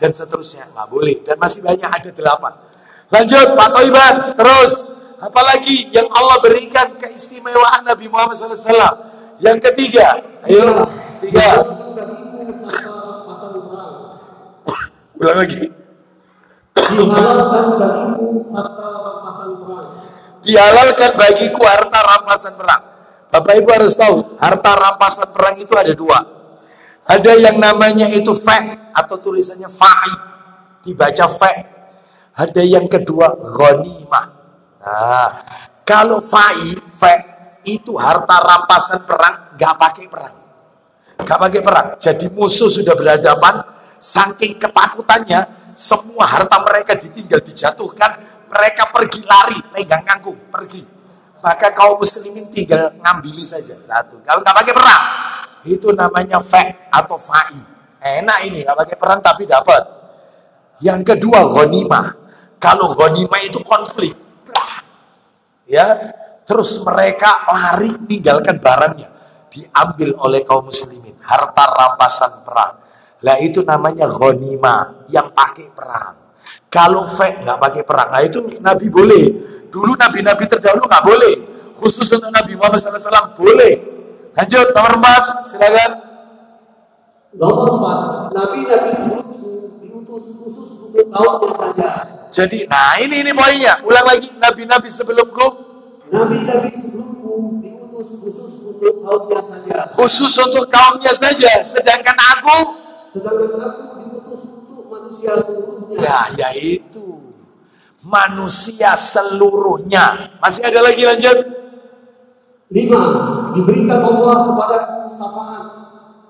dan seterusnya, nggak boleh. Dan masih banyak, ada 8. Lanjut Pak Toiban, terus apalagi yang Allah berikan keistimewaan Nabi Muhammad SAW? Yang ketiga, ayo, 3. Ulang lagi. Dihalalkan bagiku harta rampasan perang. Bapak Ibu harus tahu, harta rampasan perang itu ada 2. Ada yang namanya itu fa' atau tulisannya fa'i, dibaca fa'. Ada yang kedua ghanimah. Nah, kalau fa'i, itu harta rampasan perang, gak pakai perang. Gak pakai perang. Jadi musuh sudah berhadapan, saking ketakutannya, semua harta mereka ditinggal, dijatuhkan, mereka pergi lari, megang kangkung, pergi. Maka kaum muslimin tinggal ngambili saja satu. Kalau nggak pakai perang, itu namanya fa' atau fa'i. Enak ini, nggak pakai perang tapi dapat. Yang kedua ghanimah. Kalau ghanimah itu konflik, ya, terus mereka lari meninggalkan barangnya, diambil oleh kaum muslimin, harta rampasan perang. Lah itu namanya ghanimah yang pakai perang. Kalau fa' nggak pakai perang, nah itu Nabi boleh. Dulu nabi-nabi terdahulu nggak boleh. Khusus untuk Nabi Muhammad SAW boleh. Lanjut nomor 4, silakan. Nomor 4, nabi-nabi sebelumku diutus khusus untuk kaumnya saja. Jadi, nah ini poinnya. Ulang lagi, nabi-nabi sebelumku. Nabi-nabi sebelumku diutus khusus untuk kaumnya saja. Khusus untuk kaumnya saja. Sedangkan aku diutus untuk manusia seluruhnya. Nah, yaitu manusia seluruhnya. Masih ada lagi, lanjut. 5. Diberikan Allah kepada syafaat,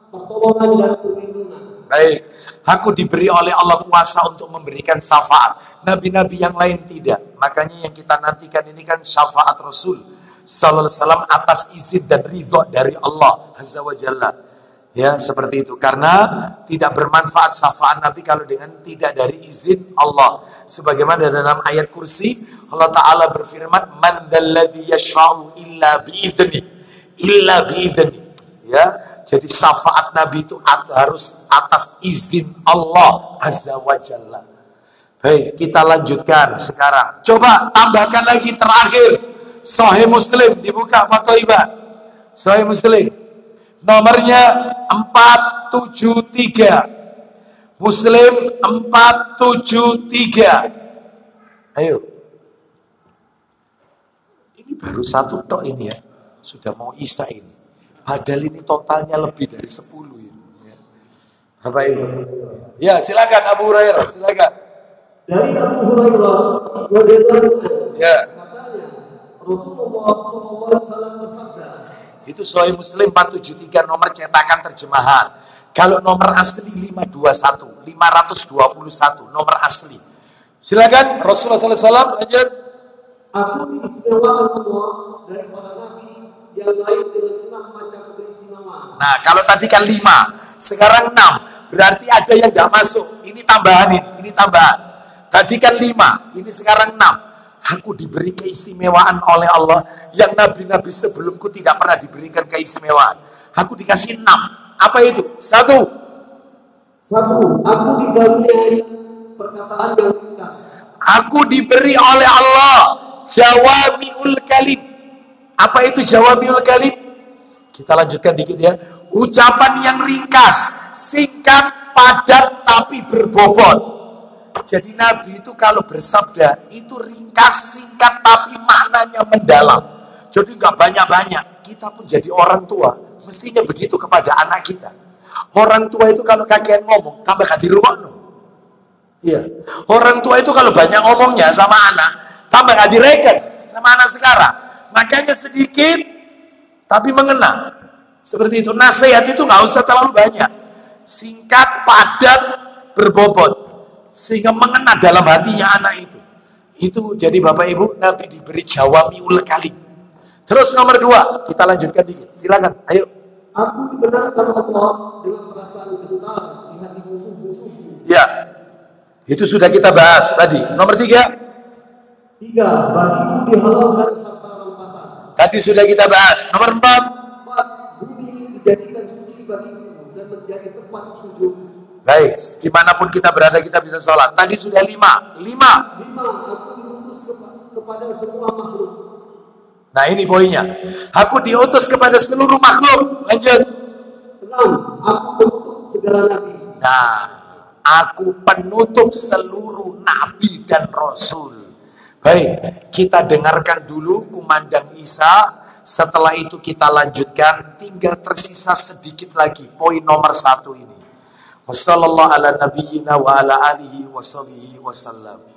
pertolongan dan perlindungan. Baik, aku diberi oleh Allah kuasa untuk memberikan syafaat. Nabi-nabi yang lain tidak. Makanya yang kita nantikan ini kan syafaat Rasul sallallahu alaihi wasallam atas izin dan ridho dari Allah Azza wa Jalla. Ya, seperti itu. Karena tidak bermanfaat syafaat Nabi kalau dengan tidak dari izin Allah. Sebagaimana dalam ayat kursi, Allah Ta'ala berfirman, Man dalladhi yashfa'u illa bi'idni. Illa bi'idni. Ya, jadi syafaat Nabi itu harus atas izin Allah Azza wa Jalla. Baik, kita lanjutkan sekarang. Coba tambahkan lagi terakhir. Sahih Muslim, dibuka Pak Toiba. Sahih Muslim. Nomornya 473. Muslim 473. Ayo. Ini baru satu tok ini ya. Sudah mau Isya ini. Padahal ini totalnya lebih dari 10 ini. Bapak Ibu. Ya, silakan Abu Hurairah, silakan. Dari Abu Hurairah radhiyallahu anhu, Ya. katanya Rasulullah SAW bersabda. Itu Sahih Muslim 473 nomor cetakan terjemahan. Kalau nomor asli 521 nomor asli. Silakan Rasulullah SAW, lanjut. Aku diistimewakan Allah dari para nabi yang lain dengan 6 macam keistimewaan. Nah, kalau tadi kan 5, sekarang 6. Berarti ada yang nggak masuk. Ini tambahan, ini tambahan. Tadi kan 5, ini sekarang 6. Aku diberi keistimewaan oleh Allah yang nabi-nabi sebelumku tidak pernah diberikan keistimewaan. Aku dikasih 6. Apa itu? 1. Aku dikaruniai perkataan yang ringkas. Aku diberi oleh Allah jawami'ul kalim. Apa itu jawami'ul kalim? Kita lanjutkan dikit ya. Ucapan yang ringkas, singkat, padat, tapi berbobot. Jadi Nabi itu kalau bersabda, itu ringkas, singkat, tapi maknanya mendalam. Jadi nggak banyak-banyak. Kita pun jadi orang tua, mestinya begitu kepada anak kita. Orang tua itu kalau kakean ngomong, tambah gak dirungokno. Iya. Orang tua itu kalau banyak ngomongnya sama anak, tambah gak direken sama anak sekarang. Makanya sedikit, tapi mengena. Seperti itu. Nasihat itu nggak usah terlalu banyak. Singkat, padat, berbobot. Sehingga mengena dalam hatinya anak itu. Itu jadi Bapak Ibu, Nabi diberi jawami'ul kalim. Terus nomor 2, kita lanjutkan dikit. Silakan, ayo. Aku dibenarkan Allah dengan perasaan gentar di hati musuh-musuhku. Ya, itu sudah kita bahas tadi. Nomor 3. 3. Bagiku dihalalkan harta rampasan. Tadi sudah kita bahas. Nomor 4. 4. Bumi dijadikan suci bagiku dan menjadi tempat sujud. Baik, dimanapun kita berada kita bisa sholat. Tadi sudah 5. 5. 5. Aku diutus kepada semua makhluk. Nah ini poinnya. Aku diutus kepada seluruh makhluk. Lanjut. 6. Aku penutup segala nabi. Nah, aku penutup seluruh nabi dan rasul. Baik, kita dengarkan dulu kumandang Isa. Setelah itu kita lanjutkan. Tinggal tersisa sedikit lagi. Poin nomor 1 ini. Wassallallahu ala nabiyyina wa ala alihi wa sahbihi wasallam.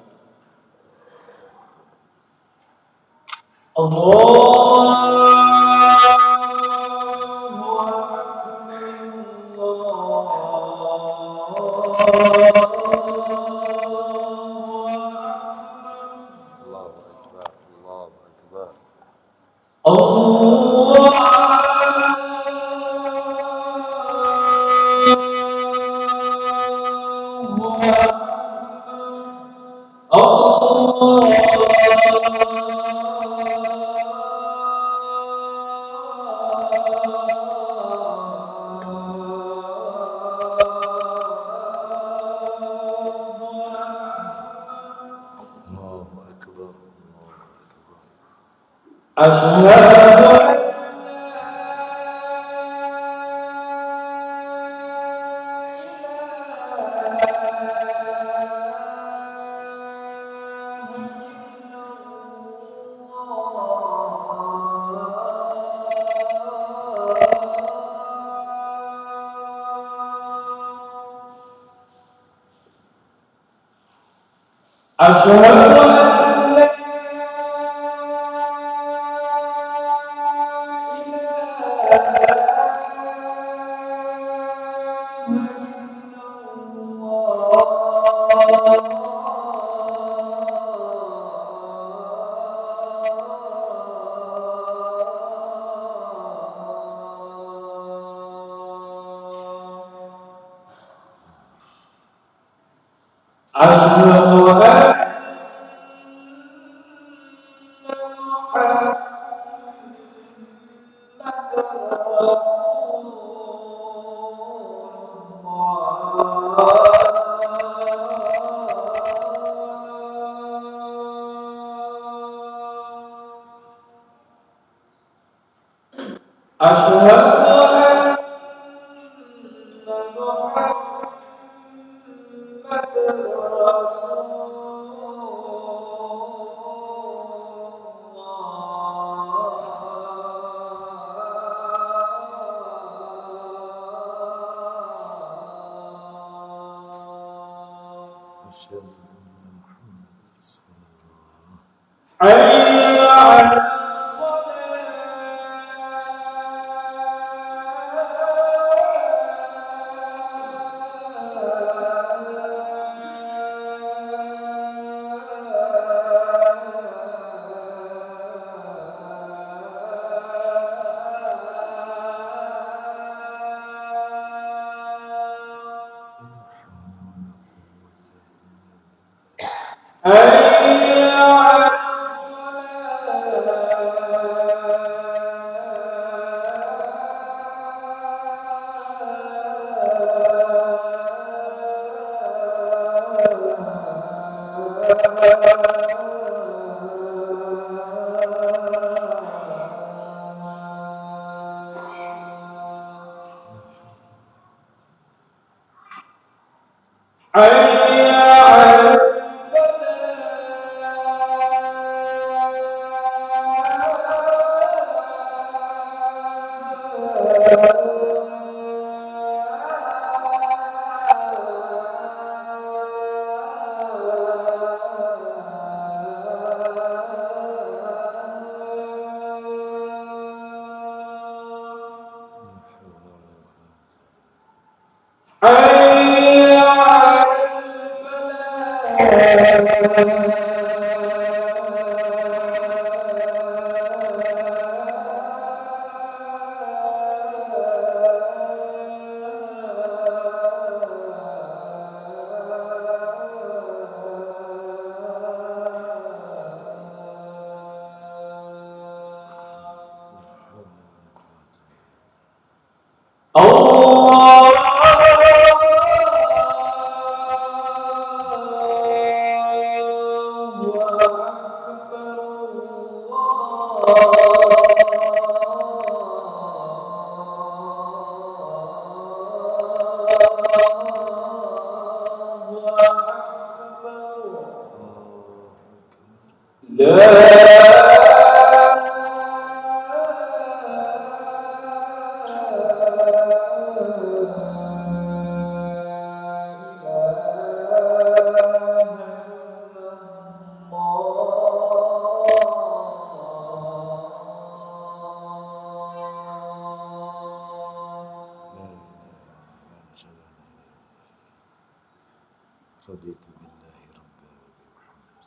Raditu billahi rabbi Muhammad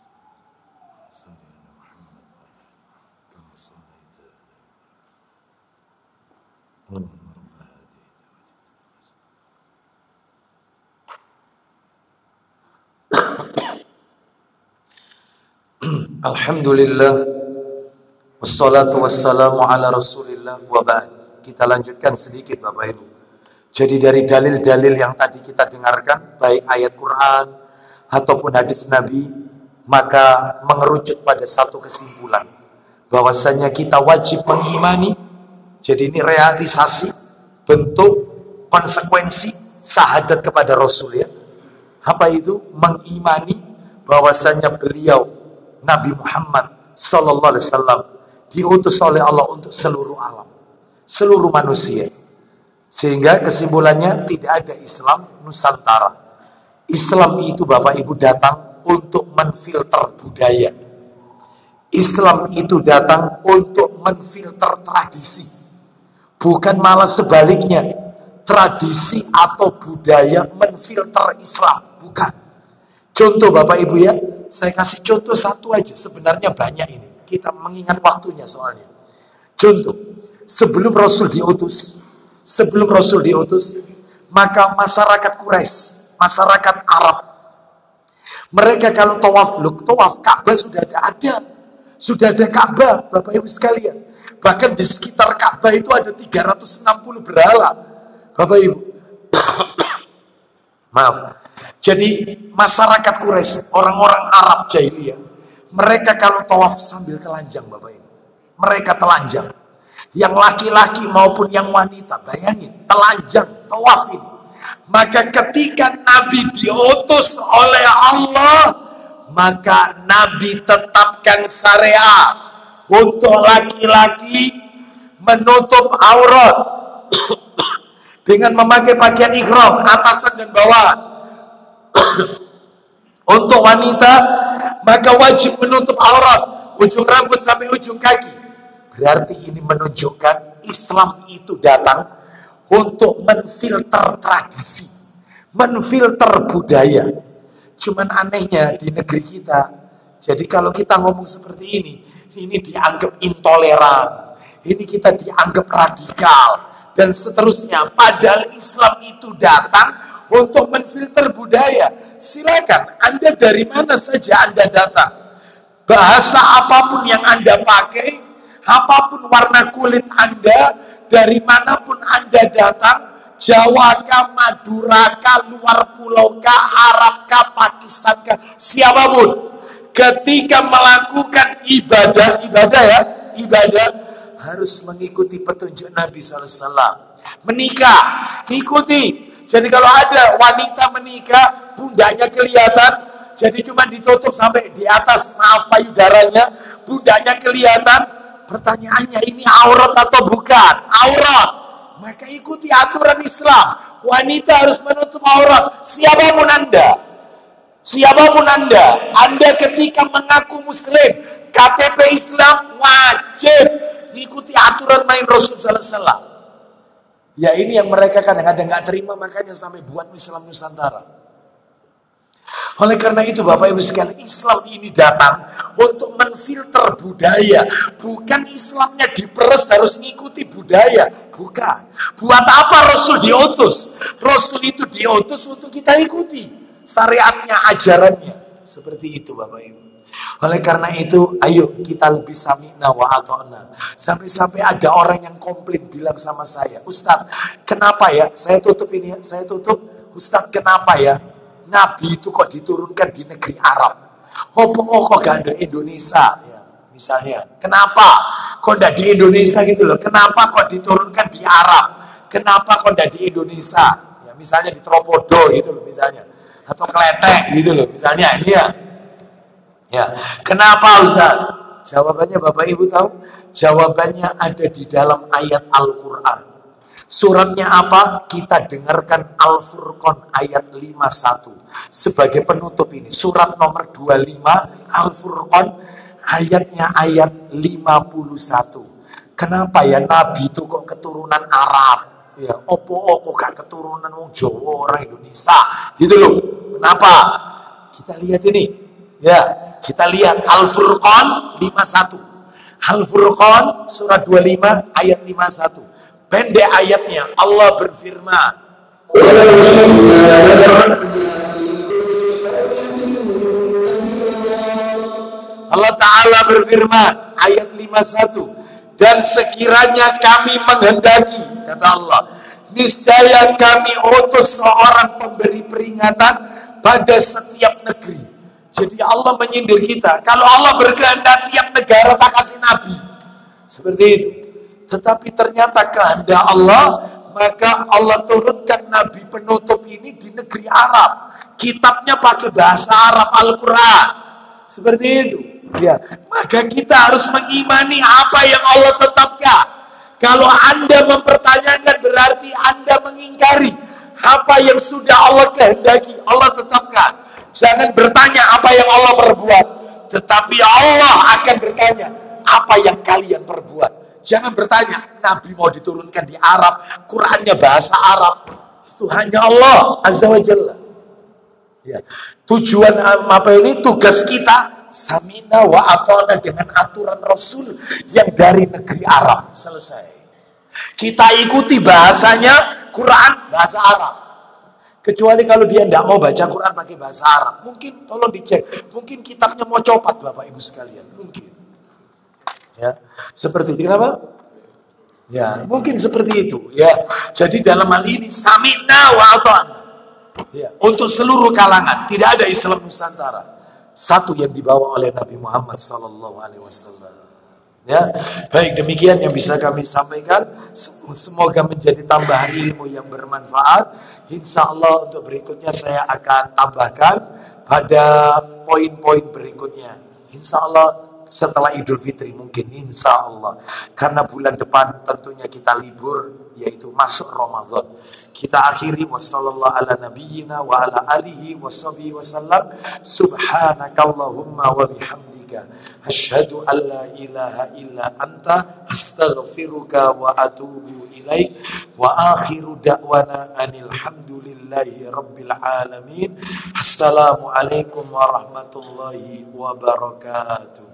sallallahu Muhammad kama sallaita Allahumma rabb hadhihi Alhamdulillah wassalatu wassalamu ala rasulillah wa ba'd. Kita lanjutkan sedikit Bapak Ibu. Jadi dari dalil-dalil yang tadi kita dengarkan, baik ayat Quran ataupun hadis Nabi, maka mengerucut pada satu kesimpulan, bahwasanya kita wajib mengimani. Jadi ini realisasi bentuk konsekuensi syahadat kepada Rasul ya. Apa itu? Mengimani bahwasanya beliau Nabi Muhammad sallallahu alaihi wasallam diutus oleh Allah untuk seluruh alam, seluruh manusia. Sehingga kesimpulannya tidak ada Islam Nusantara. Islam itu Bapak Ibu datang untuk menfilter budaya. Islam itu datang untuk menfilter tradisi. Bukan malah sebaliknya, tradisi atau budaya menfilter Islam. Bukan. Contoh Bapak Ibu ya, saya kasih contoh satu aja. Sebenarnya banyak ini. Kita mengingat waktunya soalnya. Contoh, sebelum Rasul diutus, maka masyarakat Quraisy, masyarakat Arab, mereka kalau tawaf Ka'bah sudah ada Ka'bah, Bapak Ibu sekalian. Bahkan di sekitar Ka'bah itu ada 360 berhala, Bapak Ibu. Maaf. Jadi masyarakat Quraisy, orang-orang Arab jahiliyah, mereka kalau tawaf sambil telanjang, Bapak Ibu. Mereka telanjang. Yang laki-laki maupun yang wanita, bayangin, telanjang, tawafin. Maka ketika Nabi diutus oleh Allah, maka Nabi tetapkan syariat untuk laki-laki menutup aurat dengan memakai pakaian ihram atasan dan bawahan. Untuk wanita, maka wajib menutup aurat ujung rambut sampai ujung kaki. Berarti ini menunjukkan Islam itu datang untuk menfilter tradisi, menfilter budaya. Cuman anehnya di negeri kita, jadi kalau kita ngomong seperti ini dianggap intoleran, ini kita dianggap radikal, dan seterusnya. Padahal Islam itu datang untuk menfilter budaya. silakan. Anda dari mana saja Anda datang. Bahasa apapun yang Anda pakai, apapun warna kulit Anda, dari manapun Anda datang, Jawa kah, Madura kah, luar pulau kah, Arab kah, Pakistan kah, siapapun. Ketika melakukan ibadah harus mengikuti petunjuk Nabi SAW. Menikah, ikuti. Jadi kalau ada wanita menikah, pundaknya kelihatan, jadi cuma ditutup sampai di atas, maaf payudaranya, pundaknya kelihatan. Pertanyaannya, ini aurat atau bukan? Aurat. Maka ikuti aturan Islam. Wanita harus menutup aurat. Siapapun Anda ketika mengaku Muslim, KTP Islam, wajib ikuti aturan main Rasulullah SAW. Ya ini yang mereka kadang-kadang nggak terima, makanya sampai buat Islam Nusantara. Oleh karena itu Bapak Ibu sekalian, Islam ini datang untuk menfilter budaya. Bukan Islamnya diperes harus ngikuti budaya. Bukan. Buat apa Rasul diutus? Rasul itu diutus untuk kita ikuti syariatnya, ajarannya. Seperti itu Bapak Ibu. Oleh karena itu, ayo kita lebih sami'na wa ata'na. Sampai-sampai ada orang yang komplain bilang sama saya, Ustadz, kenapa ya? Saya tutup ini ya, saya tutup. Ustadz, kenapa ya? Nabi itu kok diturunkan di negeri Arab? Kok gak ada Indonesia? Ya, misalnya, kenapa? Kok gak di Indonesia gitu loh? Kenapa kok diturunkan di Arab? Kenapa kok gak di Indonesia? Ya, misalnya di Tropodo gitu loh misalnya. Atau Kletek gitu loh misalnya. Ini ya. Ya, kenapa Ustaz? Jawabannya Bapak Ibu tahu? Jawabannya ada di dalam ayat Al-Quran. Suratnya apa? Kita dengarkan Al-Furqan ayat 51. Sebagai penutup ini, surat nomor 25 Al-Furqan ayatnya ayat 51. Kenapa ya Nabi itu kok keturunan Arab? Ya, opo gak keturunan wong Jawa, orang Indonesia. Gitu loh. Kenapa? Kita lihat ini. Ya, kita lihat Al-Furqan 51. Al-Furqan surat 25 ayat 51. Pendek ayatnya, Allah berfirman. Allah Ta'ala berfirman, ayat 51. Dan sekiranya kami menghendaki, kata Allah, niscaya kami utus seorang pemberi peringatan pada setiap negeri. Jadi Allah menyindir kita. Kalau Allah berkehendak tiap negara tak kasih nabi. Seperti itu. Tetapi ternyata kehendak Allah, maka Allah turunkan nabi penutup ini di negeri Arab. Kitabnya pakai bahasa Arab, Al-Quran. Seperti itu. Ya, maka kita harus mengimani apa yang Allah tetapkan. Kalau Anda mempertanyakan berarti Anda mengingkari apa yang sudah Allah kehendaki, Allah tetapkan. Jangan bertanya apa yang Allah perbuat, tetapi Allah akan bertanya apa yang kalian perbuat. Jangan bertanya Nabi mau diturunkan di Arab, Qurannya bahasa Arab. Itu hanya Allah Azza wa Jalla. Ya. Tujuan apa ini? Tugas kita samina wa ata'na dengan aturan Rasul yang dari negeri Arab. Selesai. Kita ikuti bahasanya, Quran bahasa Arab. Kecuali kalau dia tidak mau baca Quran pakai bahasa Arab. Mungkin tolong dicek. Mungkin kitabnya mau copot Bapak Ibu sekalian. Mungkin. Ya, seperti itu. Kenapa? Ya, mungkin seperti itu. Ya, jadi dalam hal ini samina wa ata'na. Ya, untuk seluruh kalangan, tidak ada Islam Nusantara. Satu yang dibawa oleh Nabi Muhammad SAW. Ya, baik demikian yang bisa kami sampaikan. Semoga menjadi tambahan ilmu yang bermanfaat. Insya Allah untuk berikutnya saya akan tambahkan pada poin-poin berikutnya. Insya Allah setelah Idul Fitri mungkin. Insya Allah. Karena bulan depan tentunya kita libur, yaitu masuk Ramadan. Kita akhiri wassallallahu ala nabiyyina wa ala alihi washabihi wasallam. Subhanakallahumma wa bihamdika asyhadu an la ilaha illa anta astaghfiruka wa atubu ilaik. Wa akhiru da'wana anil hamdulillahi rabbil alamin. Assalamualaikum warahmatullahi wabarakatuh.